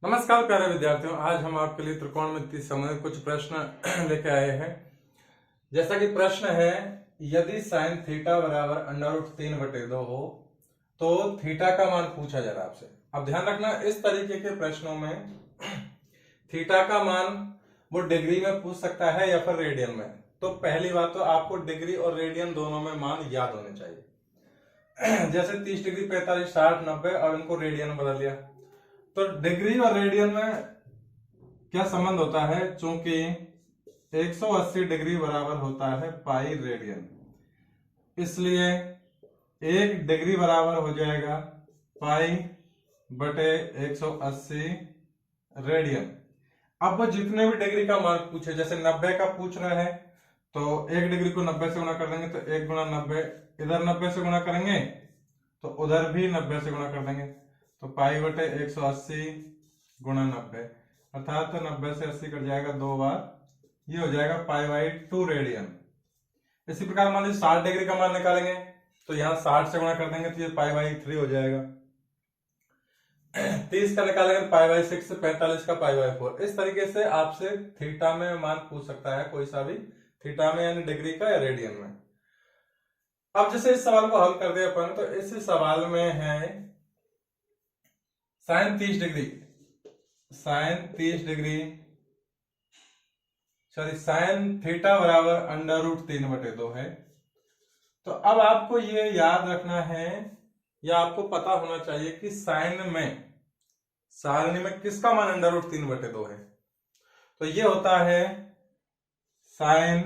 नमस्कार प्यारे विद्यार्थियों, आज हम आपके लिए त्रिकोणमिति से संबंधित कुछ प्रश्न लेके आए हैं। जैसा कि प्रश्न है, यदि साइन थीटा बराबर √3/2 हो तो थीटा का मान पूछा जा रहा है आपसे। अब ध्यान रखना, इस तरीके के प्रश्नों में थीटा का मान वो डिग्री में पूछ सकता है या फिर रेडियन में। तो पहली बात तो आपको डिग्री और रेडियन दोनों में मान याद होने चाहिए। जैसे 30 डिग्री, 45, 60, 90 और इनको रेडियन में बदल दिया। तो डिग्री और रेडियन में क्या संबंध होता है? चूंकि 180 डिग्री बराबर होता है पाई रेडियन, इसलिए 1 डिग्री बराबर हो जाएगा पाई बटे 180 रेडियन। अब वो जितने भी डिग्री का मान पूछे, जैसे 90 का पूछ रहे हैं तो 1 डिग्री को 90 से गुणा कर देंगे तो 1 गुणा 90, इधर 90 से गुणा करेंगे तो उधर भी 90 से गुणा कर देंगे, तो पाई बटे 180 गुणा 90, अर्थात तो 90 से 80 कट जाएगा 2 बार, ये हो जाएगा पाई/2 रेडियन। इसी प्रकार मान लीजिए 60 डिग्री का मान निकालेंगे तो यहाँ 60 से गुणा कर देंगे तो ये पाई/3 हो जाएगा। 30 का निकालेंगे तो पाई/6 से 45 का पाई/4। इस तरीके से आपसे थीटा में मान पूछ सकता है, कोई सा भी थीटा में, यानी डिग्री का या रेडियन में। अब जैसे इस सवाल को हल कर दिया अपन, तो इस सवाल में है साइन 30 डिग्री, साइन थीटा बराबर √3/2 है। तो अब आपको ये याद रखना है या आपको पता होना चाहिए कि साइन में, सारणी में किसका मान √3/2 है। तो ये होता है साइन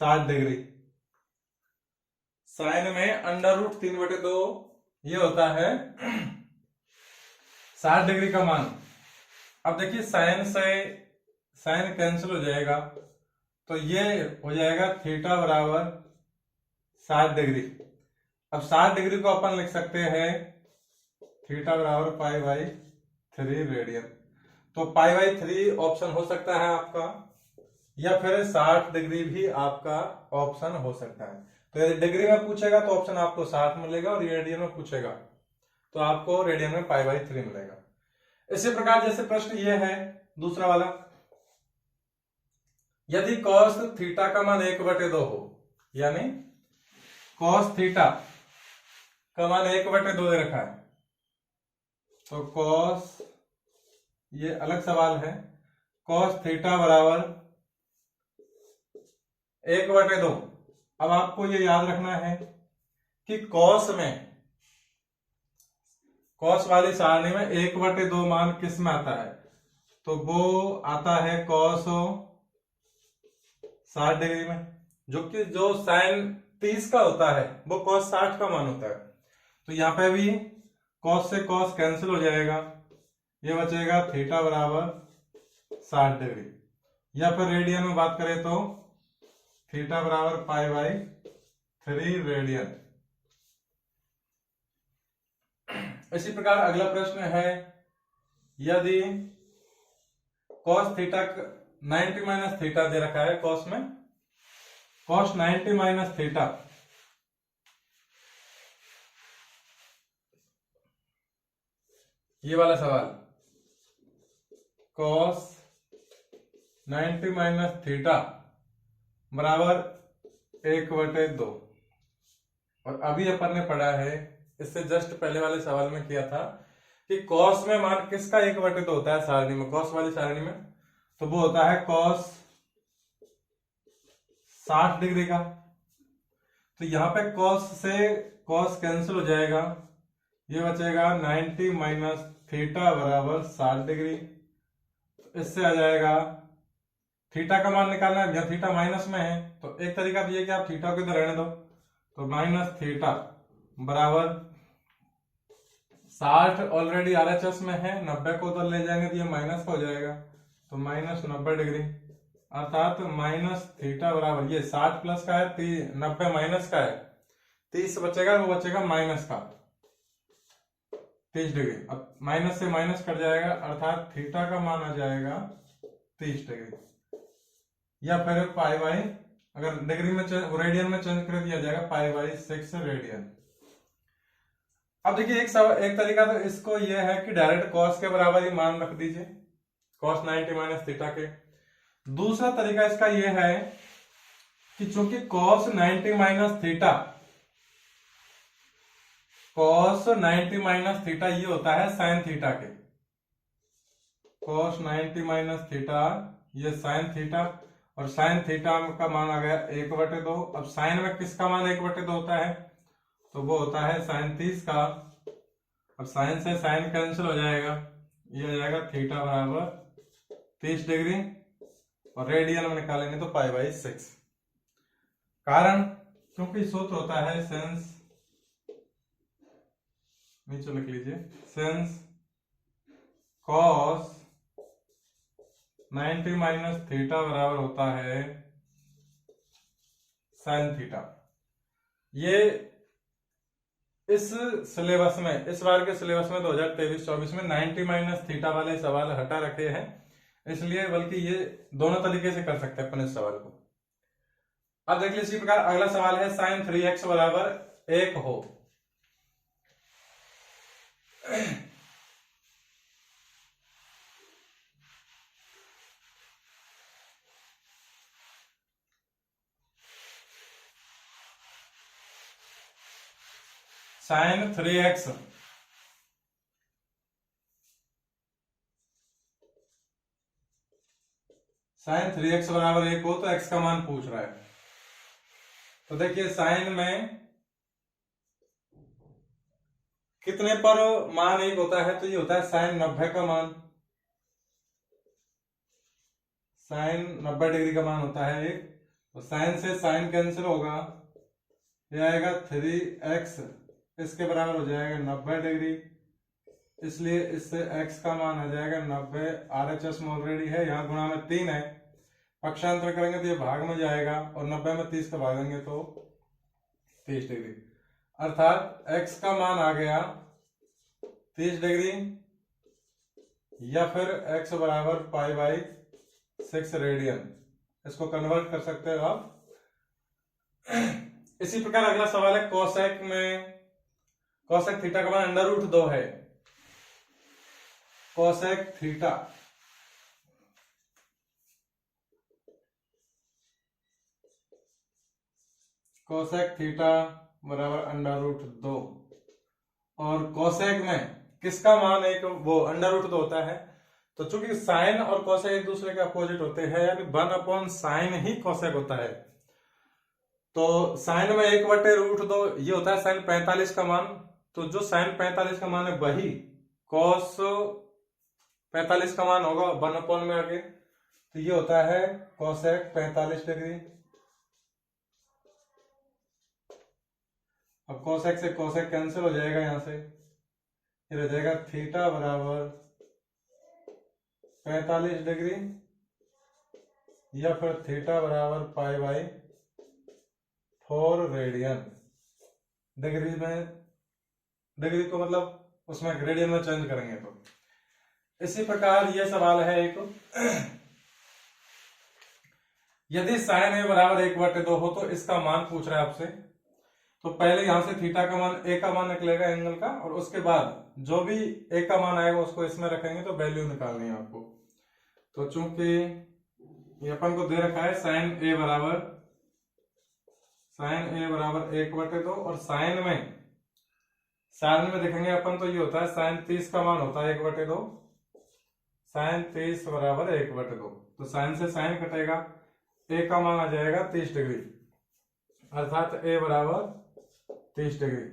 60 डिग्री, साइन में √3/2 ये होता है 60 डिग्री का मान। अब देखिए साइन से साइन कैंसिल हो जाएगा तो ये हो जाएगा थीटा बराबर 60 डिग्री। अब 60 डिग्री को अपन लिख सकते हैं थीटा बराबर पाई/3 रेडियन। तो पाई/3 ऑप्शन हो सकता है आपका, या फिर 60 डिग्री भी आपका ऑप्शन हो सकता है। तो यदि डिग्री में पूछेगा तो ऑप्शन आपको 60 मिलेगा, और रेडियन में पूछेगा तो आपको रेडियन में पाई/3 मिलेगा। इसी प्रकार जैसे प्रश्न ये है दूसरा वाला, यदि cos थीटा का मान 1/2 हो, यानी cos थीटा का मान 1/2 दे रखा है, तो cos, ये अलग सवाल है, cos थीटा बराबर 1/2। अब आपको ये याद रखना है कि cos में, cos वाली सारणी में 1/2 मान किस में आता है? तो वो आता है cos 60 डिग्री में, जो साइन 30 का होता है वो cos 60 का मान होता है। तो यहाँ पे भी cos से cos कैंसिल हो जाएगा, ये बचेगा थीटा बराबर 60 डिग्री। या फिर रेडियन में बात करें तो थीटा बराबर पाई/3 रेडियन। इसी प्रकार अगला प्रश्न है, यदि cos थीटा 90 माइनस थीटा दे रखा है, cos में cos 90 माइनस थीटा, ये वाला सवाल, cos 90 माइनस थीटा बराबर 1/2। और अभी अपन ने पढ़ा है, इससे जस्ट पहले वाले सवाल में किया था कि cos में मान किसका 1/2 होता है सारणी में, cos वाली सारणी में, तो वो होता है cos 60 डिग्री का। तो यहां पे cos से cos कैंसिल हो जाएगा, ये बचेगा 90 माइनस थीटा बराबर 60 डिग्री। तो इससे आ जाएगा, थीटा का मान निकालना है, यहाँ थीटा माइनस में है तो एक तरीका तो ये कि आप थीटा को इधर रहने दो, तो माइनस थीटा बराबर 60 ऑलरेडी RHS में है, 90 को उधर ले जाएंगे तो ये माइनस का हो जाएगा, तो -90 डिग्री, अर्थात माइनस थीटा बराबर, ये 60 प्लस का है, 90 माइनस का है, 30 बचेगा, वो बचेगा माइनस का 30 डिग्री। अब माइनस से माइनस कट जाएगा, अर्थात थीटा का मान आ जाएगा 30 डिग्री। या फिर पाई/, अगर डिग्री में रेडियन में चेंज कर दिया जाएगा, पाई/6 रेडियन। अब देखिए एक तरीका तो इसको ये है कि डायरेक्ट कॉस के बराबर ही मान रख दीजिए, कॉस 90 माइनस थीटा के। दूसरा तरीका इसका ये है कि चूंकि cos 90 minus theta, cos 90 minus theta ये होता है साइन थीटा के, कॉस 90 माइनस थीटा ये साइन थीटा, और साइन थीटा का मान आ गया 1/2। अब साइन में किसका मान 1/2 होता है, तो वो होता है साइन 30 का। अब साइन से साइन कैंसिल हो जाएगा, ये हो जाएगा थीटा बराबर 30 डिग्री, और रेडियन में निकालेंगे तो π/6। कारण क्योंकि सूत्र होता है सेंस, नीचे लिख लीजिए, सेंस कॉस 90 माइनस थीटा बराबर होता है साइन थीटा। ये इस सिलेबस में, इस बार के सिलेबस में 2023-24 में 90 माइनस थीटा वाले सवाल हटा रखे हैं, इसलिए बल्कि ये दोनों तरीके से कर सकते हैं अपन इस सवाल को। अब देख लीजिए इसी प्रकार अगला सवाल है साइन 3x बराबर 1 हो। साइन 3x बराबर 1 हो तो x का मान पूछ रहा है। तो देखिए साइन में कितने पर मान 1 होता है, तो ये होता है साइन 90 का मान, साइन 90 डिग्री का मान होता है 1। तो साइन से साइन कैंसिल होगा, ये आएगा 3x, इसके बराबर हो जाएगा 90 डिग्री, इसलिए इससे x का मान आ जाएगा 90। RHS में ऑलरेडी है, यहाँ गुणा में 3 है, पक्षांतर करेंगे तो ये भाग में जाएगा, और 90 में 30 का भागेंगे तो 30 डिग्री, अर्थात x का मान आ गया 30 डिग्री, या फिर x बराबर π/6 रेडियन, इसको कन्वर्ट कर सकते हो आप। इसी प्रकार अगला सवाल है कोसेक में, कोसेक थीटा का मान √2 है। कोसेक थीटा बराबर √2, और कोसेक में किसका मान एक वो √2 होता है। तो चूंकि साइन और कोसेक एक दूसरे के अपोजिट होते हैं, यानी 1/sin ही कोसेक होता है, तो साइन में 1/√2 ये होता है साइन 45 का मान। तो जो साइन 45 का मान है वही कॉस 45 का मान होगा 1/, में आगे, तो ये होता है कोसेक 45 डिग्री। अब कोसेक से कोसेक कैंसिल हो जाएगा, यहां से ये रह जाएगा थीटा बराबर 45 डिग्री, या फिर थीटा बराबर π/4 रेडियन। डिग्री में, डिग्री को मतलब उसमें रेडियन में चेंज करेंगे तो। इसी प्रकार यह सवाल है एक, यदि साइन a बराबर 1/2 हो तो इसका मान पूछ रहा है आपसे। तो पहले यहां से थीटा का मान, a का मान निकलेगा एंगल का, और उसके बाद जो भी a का मान आएगा उसको इसमें रखेंगे तो वैल्यू निकालनी है आपको। तो चूंकि ये अपन को दे रखा है साइन a बराबर 1/2, और साइन में देखेंगे अपन तो ये होता है साइन 30 का मान होता है 1/2, साइन 30 बराबर 1/2। तो साइन से साइन कटेगा, a का मान आ जाएगा 30 डिग्री, अर्थात a बराबर 30 डिग्री।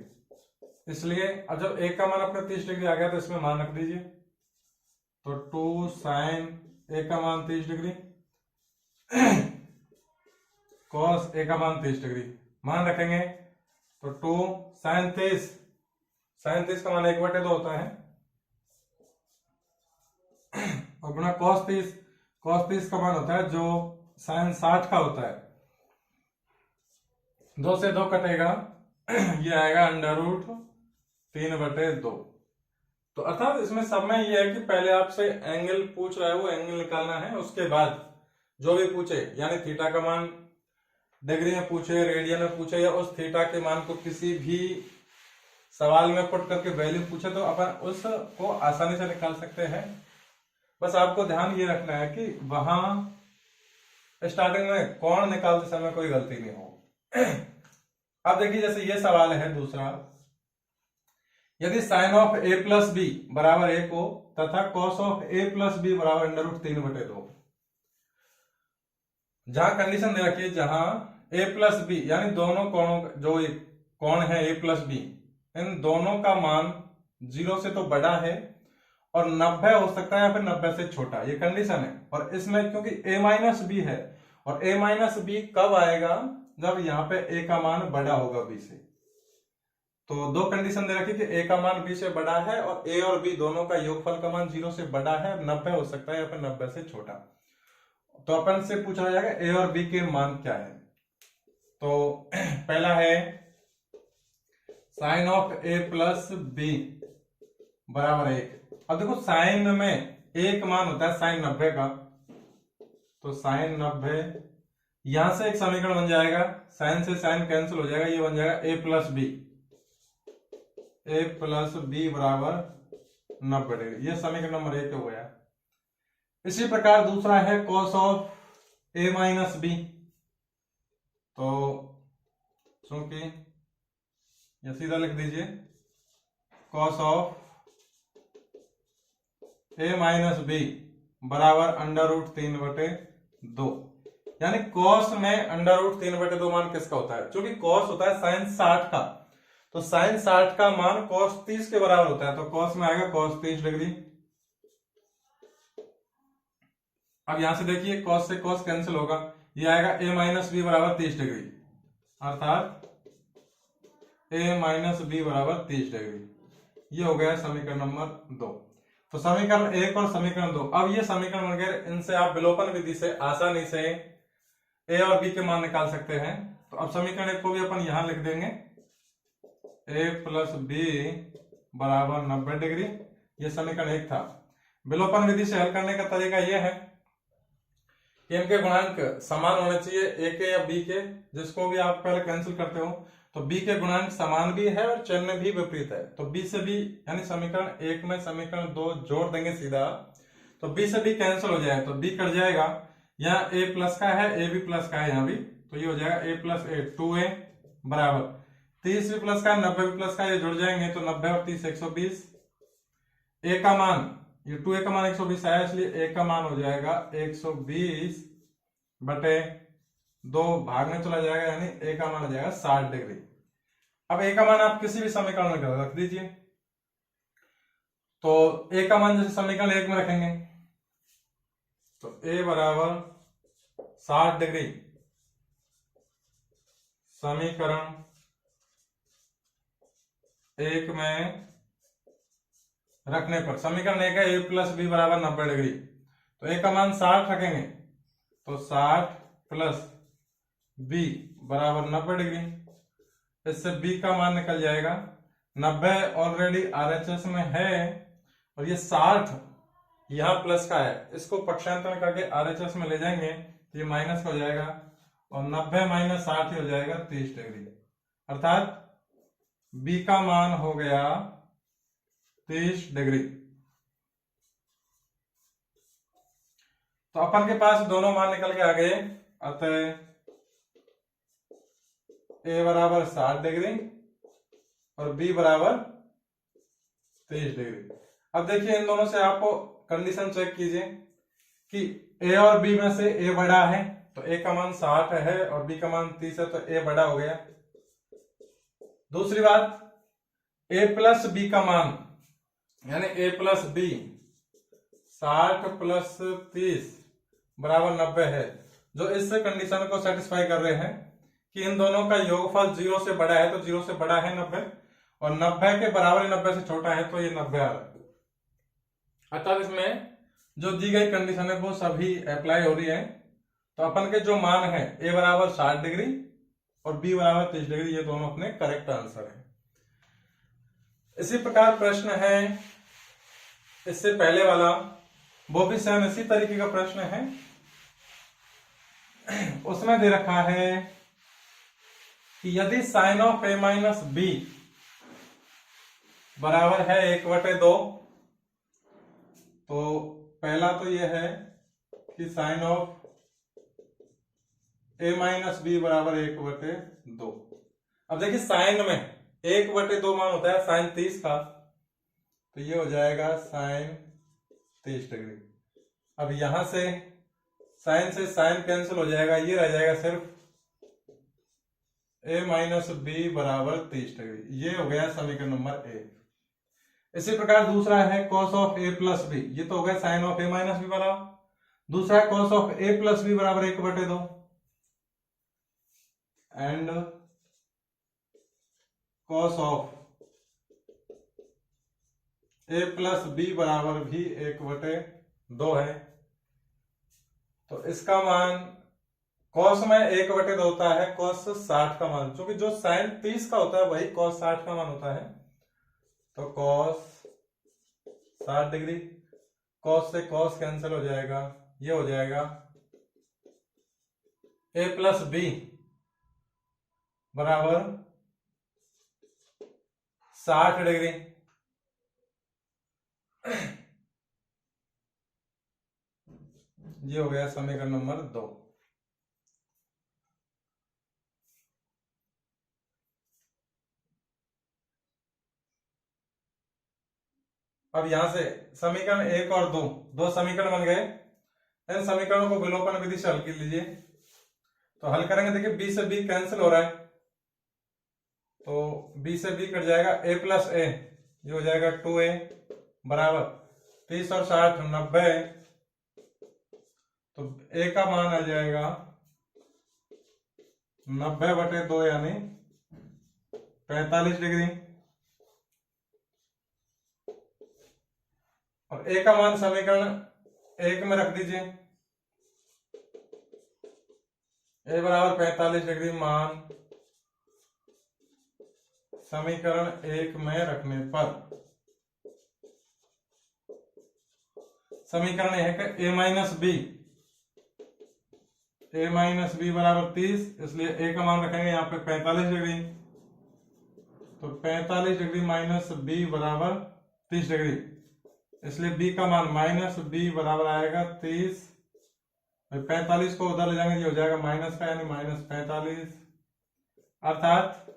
इसलिए अब जब a का मान अपने 30 डिग्री आ गया तो इसमें मान रख दीजिए, तो 2 साइन a का मान 30 डिग्री कॉस a का मान 30 डिग्री मान रखेंगे, तो 2 साइन 30 का मान 1/2 होता है, और गुणा कॉस 30 का मान होता है जो साइन 60 का होता है, 2 से 2 कटेगा, ये आएगा √3/2। तो अर्थात इसमें सब में ये है कि पहले आपसे एंगल पूछ रहा है, वो एंगल निकालना है, उसके बाद जो भी पूछे, यानी थीटा का मान डिग्री में पूछे, रेडियन में पूछे, या उस थीटा के मान को किसी भी सवाल में पुट करके वैल्यू पूछे तो अपन उसको आसानी से निकाल सकते हैं। बस आपको ध्यान ये रखना है कि वहां स्टार्टिंग में कोण निकालते समय कोई गलती नहीं हो। अब देखिए जैसे ये सवाल है दूसरा, यदि sine of A plus B बराबर 1 हो तथा cos of A plus B बराबर √3/2, जहां कंडीशन दे रखी है जहां ए प्लस बी यानी दोनों कोणों जो कोण है ए प्लस बी, इन दोनों का मान 0 से तो बड़ा है और 90 हो सकता है या फिर 90 से छोटा, ये कंडीशन है। और इसमें क्योंकि a माइनस बी है और a माइनस बी कब आएगा, जब यहाँ पे a का मान बड़ा होगा b से। तो दो कंडीशन दे रखी कि a का मान b से बड़ा है और a और b दोनों का योगफल का मान 0 से बड़ा है, 90 हो सकता है या फिर 90 से छोटा। तो अपन से पूछा जाएगा a और b के मान क्या है। तो पहला है sine of a plus B बराबर 1। अब देखो साइन में एक मान होता है साइन 90 का, तो साइन 90 यहां से एक समीकरण बन जाएगा, साइन से साइन कैंसिल हो जाएगा, ये बन जाएगा a प्लस बी बराबर 90 डिग्री। ये समीकरण नंबर 1 हो गया। इसी प्रकार दूसरा है cos of a minus B, तो चूंकि ये सीधा लिख दीजिए cos of a minus B बराबर √3/2, यानी कॉस में √3/2 मान किसका होता है, क्योंकि कॉस होता है साइन 60 का, तो साइन 60 का मान कॉस 30 के बराबर होता है, तो कॉस में आएगा कॉस 30 डिग्री। अब यहां से देखिए कॉस से कॉस कैंसिल होगा, ये आएगा a माइनस बी बराबर 30 डिग्री, अर्थात a माइनस बी बराबर 30 डिग्री। ये हो गया समीकरण नंबर 2। तो समीकरण 1 और समीकरण 2, अब ये समीकरण बन गए, इनसे आप विलोपन विधि से आसानी से a और b के मान निकाल सकते हैं। तो अब समीकरण 1 को भी अपन यहां लिख देंगे a प्लस बी बराबर 90 डिग्री, ये समीकरण 1 था। विलोपन विधि से हल करने का तरीका यह है कि इनके गुणांक समान होने चाहिए, a के या b के, जिसको भी आप पहले कैंसिल करते हो, तो b के गुणांक समान भी है और चिन्ह भी विपरीत है, तो b से b यानी समीकरण 1 में समीकरण 2 जोड़ देंगे सीधा, तो b से b कैंसिल हो जाएगा, तो b कट जाएगा, यहाँ a प्लस का है a भी प्लस का है यहाँ भी, तो ये हो जाएगा a प्लस a 2a बराबर 30 भी प्लस का है 90 भी प्लस का, ये जुड़ जाएंगे तो 90 और 30 120। a का मान, ये 2a का मान 120 आया, इसलिए a का मान हो जाएगा 120 बटे 2 भाग में चला जाएगा, यानी a का मान हो जाएगा 60 डिग्री। अब a का मान आप किसी भी समीकरण में रख दीजिए, तो a का मान जैसे समीकरण 1 में रखेंगे तो a बराबर 60 डिग्री, समीकरण 1 में रखने पर समीकरण 1 है a प्लस बी बराबर 90 डिग्री, तो a का मान 60 रखेंगे, तो 60 प्लस b बराबर 90 डिग्री, इससे b का मान निकल जाएगा 90 ऑलरेडी RHS में है, और ये 60 यहाँ प्लस का है, इसको पक्षांतरण करके RHS में ले जाएंगे तो ये माइनस हो जाएगा, और 90 माइनस 60 हो जाएगा 30 डिग्री, अर्थात b का मान हो गया 30 डिग्री। तो अपन के पास दोनों मान निकल के आ गए, अतः a बराबर 60 डिग्री और b बराबर 30 डिग्री। अब देखिए इन दोनों से आपको कंडीशन चेक कीजिए कि a और b में से a बड़ा है, तो a का मान 60 है और b का मान 30 है, तो a बड़ा हो गया। दूसरी बात, a प्लस b का मान यानी a प्लस बी 60 प्लस 30 बराबर 90 है, जो इस कंडीशन को सेटिस्फाई कर रहे हैं कि इन दोनों का योगफल 0 से बड़ा है, तो 0 से बड़ा है 90 और 90 के बराबर 90 से छोटा है, तो ये 90 आ रहा है। अर्थात इसमें जो दी गई कंडीशन है वो सभी अप्लाई हो रही है। तो अपन के जो मान है a बराबर 60 डिग्री और b बराबर 30 डिग्री, ये दोनों अपने करेक्ट आंसर है। इसी प्रकार प्रश्न है इससे पहले वाला, वो भी सेम इसी तरीके का प्रश्न है। उसमें दे रखा है कि यदि sine of a minus B बराबर है 1/2। तो पहला तो यह है कि sine of a minus B बराबर 1/2। अब देखिए साइन में 1/2 मान होता है साइन 30 का, तो ये हो जाएगा साइन 30 डिग्री। अब यहां से साइन कैंसिल हो जाएगा, ये रह जाएगा सिर्फ a माइनस बी बराबर 30 डिग्री। ये हो गया समीकरण नंबर 1। इसी प्रकार दूसरा है cos of a plus B, ये तो हो गया sine of a minus B बराबर। दूसरा है cos of a plus B बराबर 1/2 and cos of a plus B बराबर भी 1/2 है। तो इसका मान cos में 1/2 होता है cos 60 का मान, क्योंकि जो साइन 30 का होता है वही cos 60 का मान होता है। तो cos 60 डिग्री, cos से cos कैंसिल हो जाएगा, ये हो जाएगा a प्लस बी बराबर 60 डिग्री। ये हो गया समीकरण नंबर 2। अब यहां से समीकरण 1 और 2 समीकरण बन गए। इन समीकरणों को विलोपन विधि से हल कर लीजिए। तो हल करेंगे, देखिए b से b कैंसिल हो रहा है, तो b से b कट जाएगा, a प्लस a, ये हो जाएगा 2a बराबर 30 और 60 90। तो a का मान आ जाएगा 90/2 यानी 45 डिग्री। और a का मान समीकरण 1 में रख दीजिए, a बराबर 45 डिग्री मान समीकरण 1 में रखने पर समीकरण यह है कि a माइनस बी बराबर 30, इसलिए a का मान रखेंगे यहाँ पे 45 डिग्री। तो 45 डिग्री माइनस b बराबर 30 डिग्री, इसलिए b का मान माइनस b बराबर आएगा 30। 45 को उधर ले जाएंगे, ये हो जाएगा माइनस का, यानी -45, अर्थात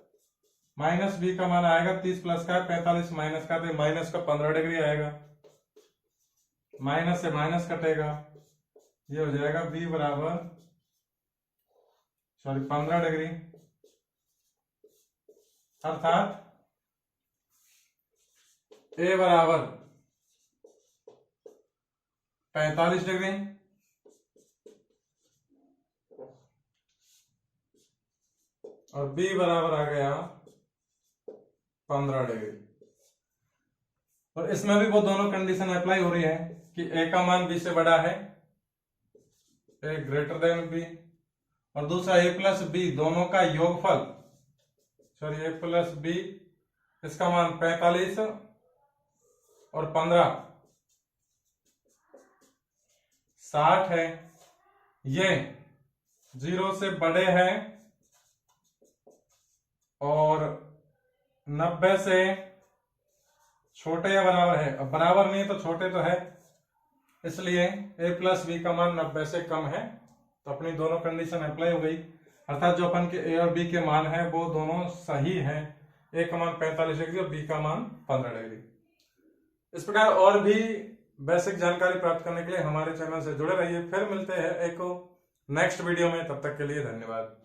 माइनस b का मान आएगा 30 प्लस का 45 माइनस का, तो माइनस का 15 डिग्री आएगा, माइनस से माइनस कटेगा, ये हो जाएगा b बराबर 15 डिग्री, अर्थात a बराबर 45 डिग्री और b बराबर आ गया 15 डिग्री। और इसमें भी वो दोनों कंडीशन अप्लाई हो रही है कि a का मान b से बड़ा है, a ग्रेटर देन b, और दूसरा a प्लस बी दोनों का योगफल, सॉरी a प्लस बी, इसका मान 45 और 15 60 है, ये 0 से बड़े हैं और 90 से छोटे या बराबर है। अब बराबर नहीं है तो छोटे तो है, इसलिए a प्लस बी का मान 90 से कम है। तो अपनी दोनों कंडीशन अप्लाई हो गई, अर्थात जो अपन के a और b के मान है वो दोनों सही है। a का मान 45 डिग्री और b का मान 15 डिग्री। इस प्रकार और भी बेसिक जानकारी प्राप्त करने के लिए हमारे चैनल से जुड़े रहिए। फिर मिलते हैं एक नेक्स्ट वीडियो में, तब तक के लिए धन्यवाद।